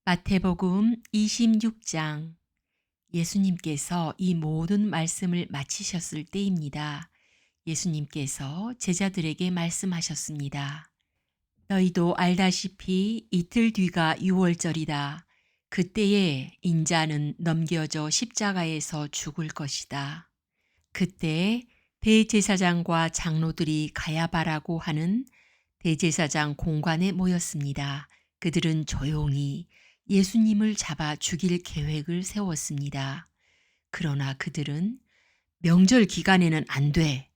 마태복음 26장. 예수님께서 이 모든 말씀을 마치셨을 때입니다. 예수님께서 제자들에게 말씀하셨습니다. 너희도 알다시피 이틀 뒤가 유월절이다. 그때에 인자는 넘겨져 십자가에서 죽을 것이다. 그때 대제사장과 장로들이 가야바라고 하는 대제사장 공관에 모였습니다. 그들은 조용히 예수님을 잡아 죽일 계획을 세웠습니다. 그러나 그들은 명절 기간에는 안 돼.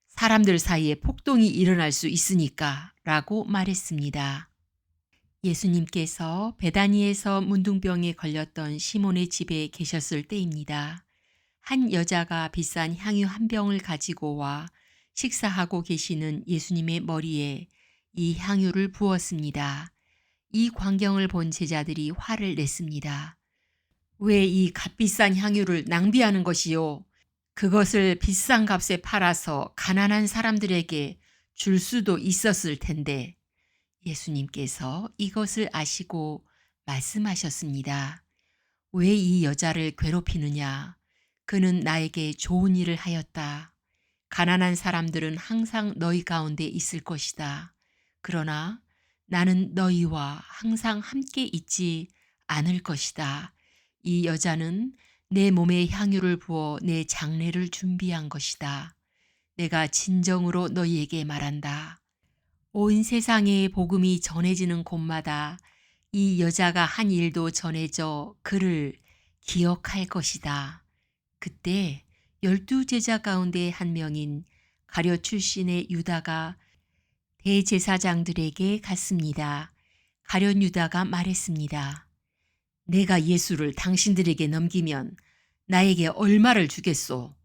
사람들 사이에 폭동이 일어날 수 있으니까 라고 말했습니다. 예수님께서 베다니에서 문둥병에 걸렸던 시몬의 집에 계셨을 때입니다. 한 여자가 비싼 향유 한 병을 가지고 와 식사하고 계시는 예수님의 머리에 이 향유를 부었습니다. 이 광경을 본 제자들이 화를 냈습니다. 왜 이 값비싼 향유를 낭비하는 것이요? 그것을 비싼 값에 팔아서 가난한 사람들에게 줄 수도 있었을 텐데. 예수님께서 이것을 아시고 말씀하셨습니다. 왜 이 여자를 괴롭히느냐? 그는 나에게 좋은 일을 하였다. 가난한 사람들은 항상 너희 가운데 있을 것이다. 그러나 나는 너희와 항상 함께 있지 않을 것이다. 이 여자는 내 몸에 향유를 부어 내 장례를 준비한 것이다. 내가 진정으로 너희에게 말한다. 온 세상에 복음이 전해지는 곳마다 이 여자가 한 일도 전해져 그를 기억할 것이다. 그때 12제자 가운데 한 명인 가룟 출신의 유다가 대제사장들에게 갔습니다. 가룟 유다가 말했습니다. 내가 예수를 당신들에게 넘기면 나에게 얼마를 주겠소?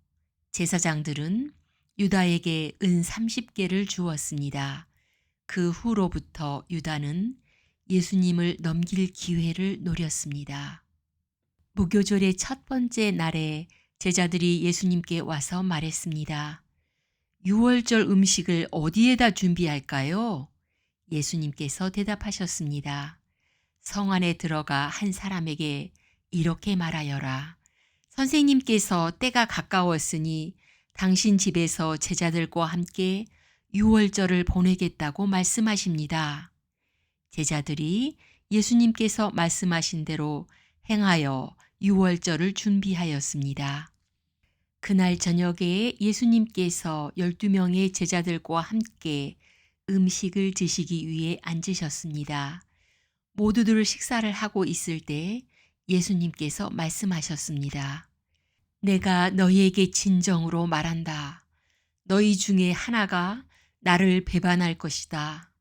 제사장들은 유다에게 은 30개를 주었습니다. 그 후로부터 유다는 예수님을 넘길 기회를 노렸습니다. 무교절의 첫 번째 날에 제자들이 예수님께 와서 말했습니다. 유월절 음식을 어디에다 준비할까요? 예수님께서 대답하셨습니다. 성 안에 들어가 한 사람에게 이렇게 말하여라. 선생님께서 때가 가까웠으니 당신 집에서 제자들과 함께 유월절을 보내겠다고 말씀하십니다. 제자들이 예수님께서 말씀하신 대로 행하여 유월절을 준비하였습니다. 그날 저녁에 예수님께서 12명의 제자들과 함께 음식을 드시기 위해 앉으셨습니다. 모두들 식사를 하고 있을 때 예수님께서 말씀하셨습니다. 내가 너희에게 진정으로 말한다. 너희 중에 하나가 나를 배반할 것이다.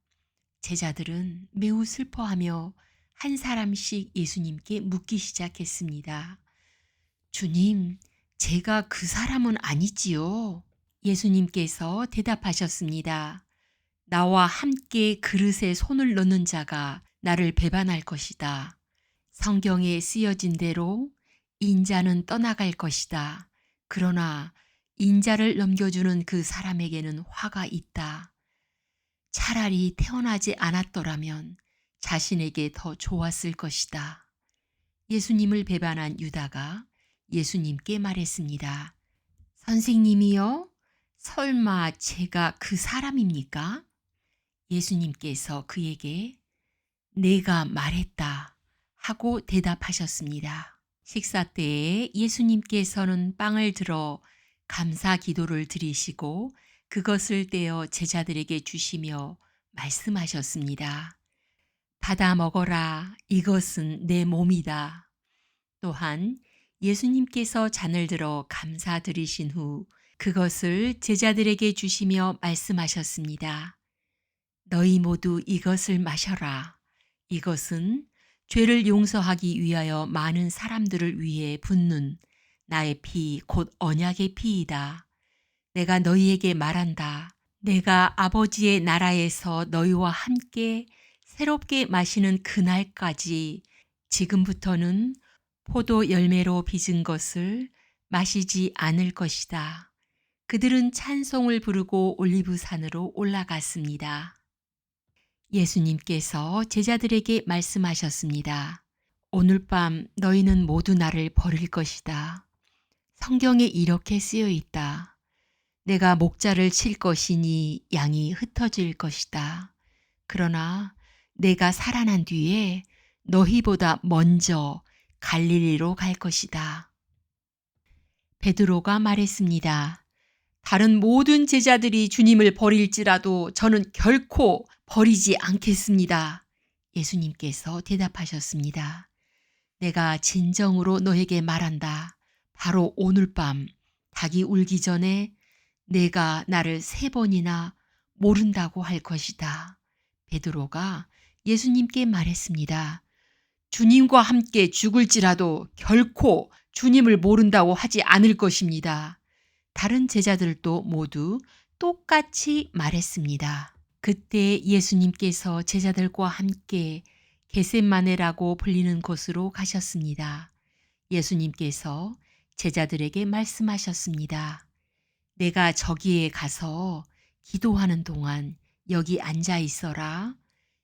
제자들은 매우 슬퍼하며 한 사람씩 예수님께 묻기 시작했습니다. 주님, 제가 그 사람은 아니지요. 예수님께서 대답하셨습니다. 나와 함께 그릇에 손을 넣는 자가 나를 배반할 것이다. 성경에 쓰여진 대로 인자는 떠나갈 것이다. 그러나 인자를 넘겨주는 그 사람에게는 화가 있다. 차라리 태어나지 않았더라면 자신에게 더 좋았을 것이다. 예수님을 배반한 유다가 예수님께 말했습니다. 선생님이요? 설마 제가 그 사람입니까? 예수님께서 그에게 내가 말했다 하고 대답하셨습니다. 식사 때에 예수님께서는 빵을 들어 감사 기도를 드리시고 그것을 떼어 제자들에게 주시며 말씀하셨습니다. 받아 먹어라. 이것은 내 몸이다. 또한 예수님께서 잔을 들어 감사드리신 후 그것을 제자들에게 주시며 말씀하셨습니다. 너희 모두 이것을 마셔라. 이것은 죄를 용서하기 위하여 많은 사람들을 위해 붓는 나의 피, 곧 언약의 피이다. 내가 너희에게 말한다. 내가 아버지의 나라에서 너희와 함께 새롭게 마시는 그날까지 지금부터는 포도 열매로 빚은 것을 마시지 않을 것이다. 그들은 찬송을 부르고 올리브산으로 올라갔습니다. 예수님께서 제자들에게 말씀하셨습니다. 오늘 밤 너희는 모두 나를 버릴 것이다. 성경에 이렇게 쓰여 있다. 내가 목자를 칠 것이니 양이 흩어질 것이다. 그러나 내가 살아난 뒤에 너희보다 먼저 갈릴리로 갈 것이다. 베드로가 말했습니다. 다른 모든 제자들이 주님을 버릴지라도 저는 결코 버리지 않겠습니다. 예수님께서 대답하셨습니다. 내가 진정으로 너에게 말한다. 바로 오늘 밤 닭이 울기 전에 내가 나를 3번이나 모른다고 할 것이다. 베드로가 예수님께 말했습니다. 주님과 함께 죽을지라도 결코 주님을 모른다고 하지 않을 것입니다. 다른 제자들도 모두 똑같이 말했습니다. 그때 예수님께서 제자들과 함께 겟세마네라고 불리는 곳으로 가셨습니다. 예수님께서 제자들에게 말씀하셨습니다. 내가 저기에 가서 기도하는 동안 여기 앉아 있어라.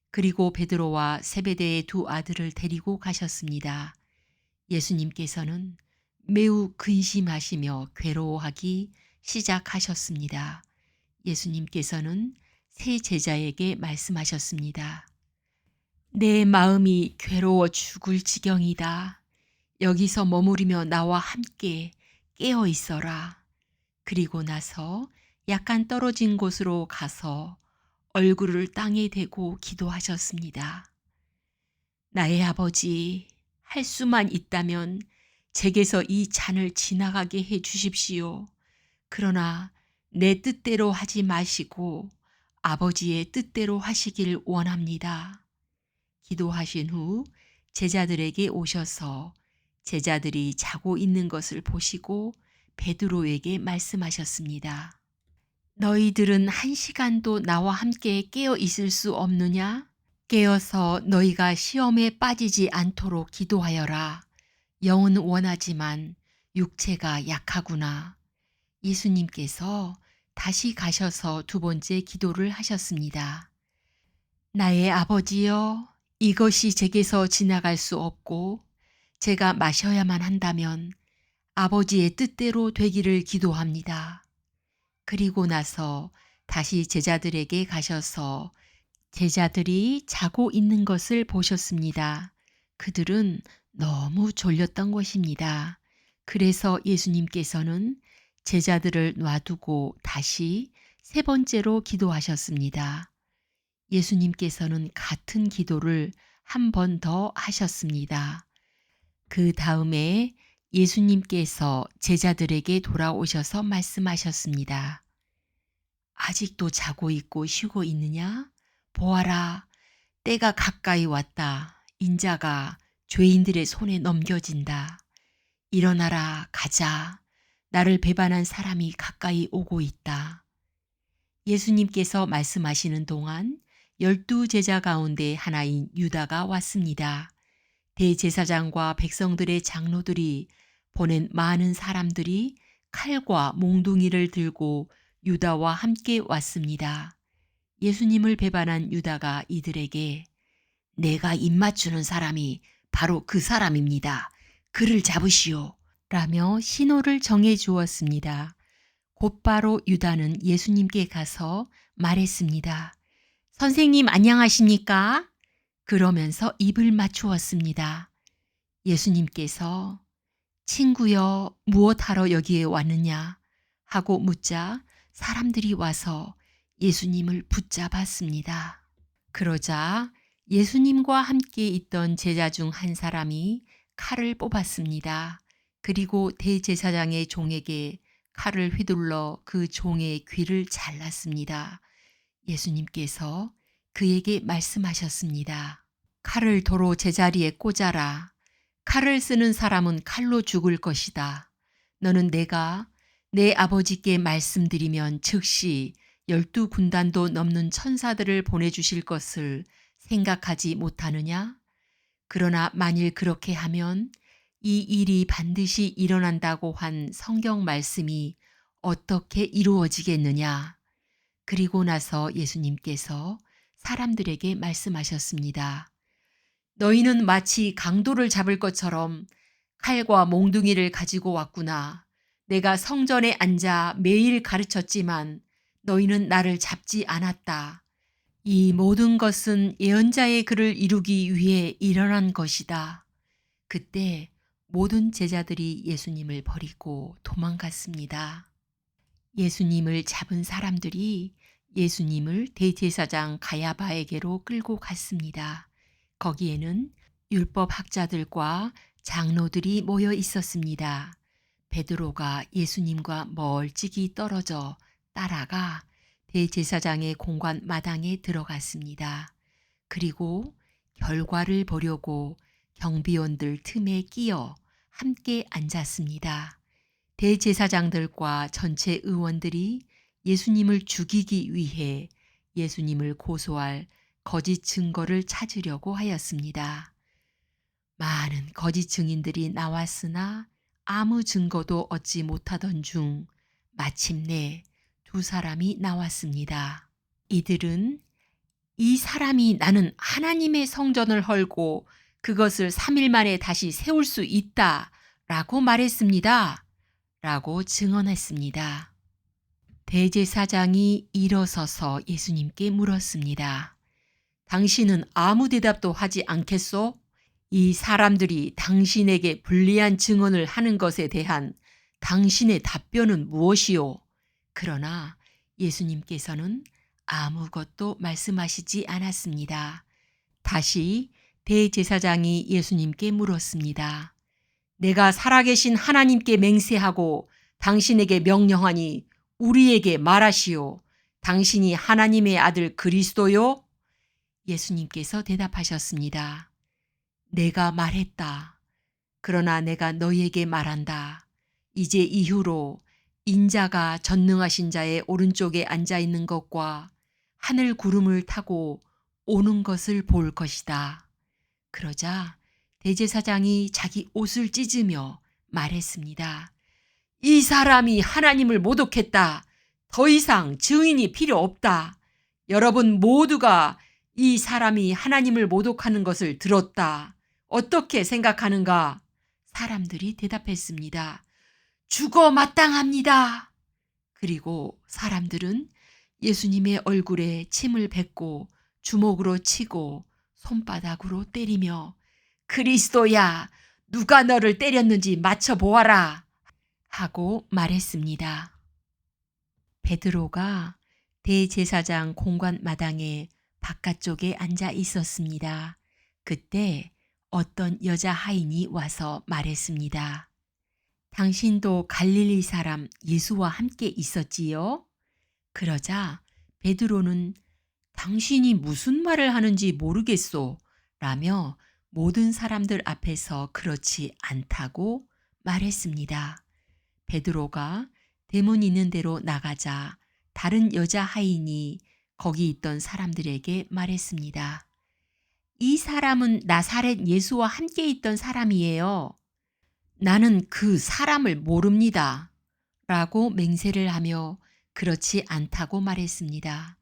그리고 베드로와 세베대의 2 아들을 데리고 가셨습니다. 예수님께서는 매우 근심하시며 괴로워하기 시작하셨습니다. 예수님께서는 3 제자에게 말씀하셨습니다. 내 마음이 괴로워 죽을 지경이다. 여기서 머무르며 나와 함께 깨어 있어라. 그리고 나서 약간 떨어진 곳으로 가서 얼굴을 땅에 대고 기도하셨습니다. 나의 아버지, 할 수만 있다면 제게서 이 잔을 지나가게 해 주십시오. 그러나 내 뜻대로 하지 마시고 아버지의 뜻대로 하시길 원합니다. 기도하신 후 제자들에게 오셔서 제자들이 자고 있는 것을 보시고 베드로에게 말씀하셨습니다. 너희들은 1시간도 나와 함께 깨어 있을 수 없느냐? 깨어서 너희가 시험에 빠지지 않도록 기도하여라. 영은 원하지만 육체가 약하구나. 예수님께서 다시 가셔서 2번째 기도를 하셨습니다. 나의 아버지여, 이것이 제게서 지나갈 수 없고 제가 마셔야만 한다면 아버지의 뜻대로 되기를 기도합니다. 그리고 나서 다시 제자들에게 가셔서 제자들이 자고 있는 것을 보셨습니다. 그들은 너무 졸렸던 것입니다. 그래서 예수님께서는 제자들을 놔두고 다시 3번째로 기도하셨습니다. 예수님께서는 같은 기도를 한 번 더 하셨습니다. 그 다음에 예수님께서 제자들에게 돌아오셔서 말씀하셨습니다. 아직도 자고 있고 쉬고 있느냐? 보아라, 때가 가까이 왔다. 인자가 죄인들의 손에 넘겨진다. 일어나라, 가자. 나를 배반한 사람이 가까이 오고 있다. 예수님께서 말씀하시는 동안 12 제자 가운데 하나인 유다가 왔습니다. 대제사장과 백성들의 장로들이 보낸 많은 사람들이 칼과 몽둥이를 들고 유다와 함께 왔습니다. 예수님을 배반한 유다가 이들에게 내가 입맞추는 사람이 바로 그 사람입니다. 그를 잡으시오. 라며 신호를 정해 주었습니다. 곧바로 유다는 예수님께 가서 말했습니다. 선생님 안녕하십니까? 그러면서 입을 맞추었습니다. 예수님께서 친구여 무엇하러 여기에 왔느냐 하고 묻자 사람들이 와서 예수님을 붙잡았습니다. 그러자 예수님과 함께 있던 제자 중 한 사람이 칼을 뽑았습니다. 그리고 대제사장의 종에게 칼을 휘둘러 그 종의 귀를 잘랐습니다. 예수님께서 그에게 말씀하셨습니다. 칼을 도로 제자리에 꽂아라. 칼을 쓰는 사람은 칼로 죽을 것이다. 너는 내가 내 아버지께 말씀드리면 즉시 12군단도 넘는 천사들을 보내주실 것을 생각하지 못하느냐? 그러나 만일 그렇게 하면 이 일이 반드시 일어난다고 한 성경 말씀이 어떻게 이루어지겠느냐? 그리고 나서 예수님께서 사람들에게 말씀하셨습니다. 너희는 마치 강도를 잡을 것처럼 칼과 몽둥이를 가지고 왔구나. 내가 성전에 앉아 매일 가르쳤지만 너희는 나를 잡지 않았다. 이 모든 것은 예언자의 글을 이루기 위해 일어난 것이다. 그때 모든 제자들이 예수님을 버리고 도망갔습니다. 예수님을 잡은 사람들이 예수님을 대제사장 가야바에게로 끌고 갔습니다. 거기에는 율법학자들과 장로들이 모여 있었습니다. 베드로가 예수님과 멀찍이 떨어져 따라가 대제사장의 공관 마당에 들어갔습니다. 그리고 결과를 보려고 경비원들 틈에 끼어 함께 앉았습니다. 대제사장들과 전체 의원들이 예수님을 죽이기 위해 예수님을 고소할 거짓 증거를 찾으려고 하였습니다. 많은 거짓 증인들이 나왔으나 아무 증거도 얻지 못하던 중 마침내 두 사람이 나왔습니다. 이들은 이 사람이 나는 하나님의 성전을 헐고 그것을 3일 만에 다시 세울 수 있다 라고 말했습니다. 라고 증언했습니다. 대제사장이 일어서서 예수님께 물었습니다. 당신은 아무 대답도 하지 않겠소? 이 사람들이 당신에게 불리한 증언을 하는 것에 대한 당신의 답변은 무엇이요? 그러나 예수님께서는 아무것도 말씀하시지 않았습니다. 다시 대제사장이 예수님께 물었습니다. 내가 살아계신 하나님께 맹세하고 당신에게 명령하니 우리에게 말하시오. 당신이 하나님의 아들 그리스도요? 예수님께서 대답하셨습니다. 내가 말했다. 그러나 내가 너희에게 말한다. 이제 이후로 인자가 전능하신 자의 오른쪽에 앉아 있는 것과 하늘 구름을 타고 오는 것을 볼 것이다. 그러자 대제사장이 자기 옷을 찢으며 말했습니다. 이 사람이 하나님을 모독했다. 더 이상 증인이 필요 없다. 여러분 모두가 이 사람이 하나님을 모독하는 것을 들었다. 어떻게 생각하는가? 사람들이 대답했습니다. 죽어 마땅합니다. 그리고 사람들은 예수님의 얼굴에 침을 뱉고 주먹으로 치고 손바닥으로 때리며 그리스도야, 누가 너를 때렸는지 맞춰보아라 하고 말했습니다. 베드로가 대제사장 공관 마당에 바깥쪽에 앉아 있었습니다. 그때 어떤 여자 하인이 와서 말했습니다. 당신도 갈릴리 사람 예수와 함께 있었지요? 그러자 베드로는 당신이 무슨 말을 하는지 모르겠소 라며 모든 사람들 앞에서 그렇지 않다고 말했습니다. 베드로가 대문 있는 데로 나가자 다른 여자 하인이 거기 있던 사람들에게 말했습니다. 이 사람은 나사렛 예수와 함께 있던 사람이에요. 나는 그 사람을 모릅니다. 라고 맹세를 하며 그렇지 않다고 말했습니다.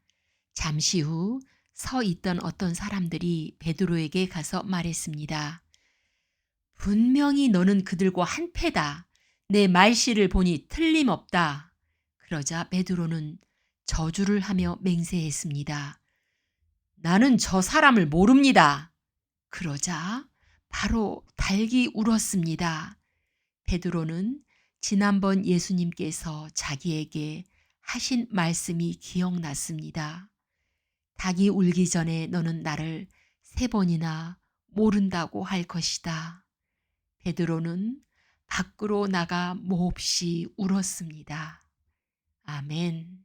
잠시 후 서 있던 어떤 사람들이 베드로에게 가서 말했습니다. 분명히 너는 그들과 한패다. 내 말씨를 보니 틀림없다. 그러자 베드로는 저주를 하며 맹세했습니다. 나는 저 사람을 모릅니다. 그러자 바로 닭이 울었습니다. 베드로는 지난번 예수님께서 자기에게 하신 말씀이 기억났습니다. 닭이 울기 전에 너는 나를 3번이나 모른다고 할 것이다. 베드로는 밖으로 나가 몹시 울었습니다. 아멘.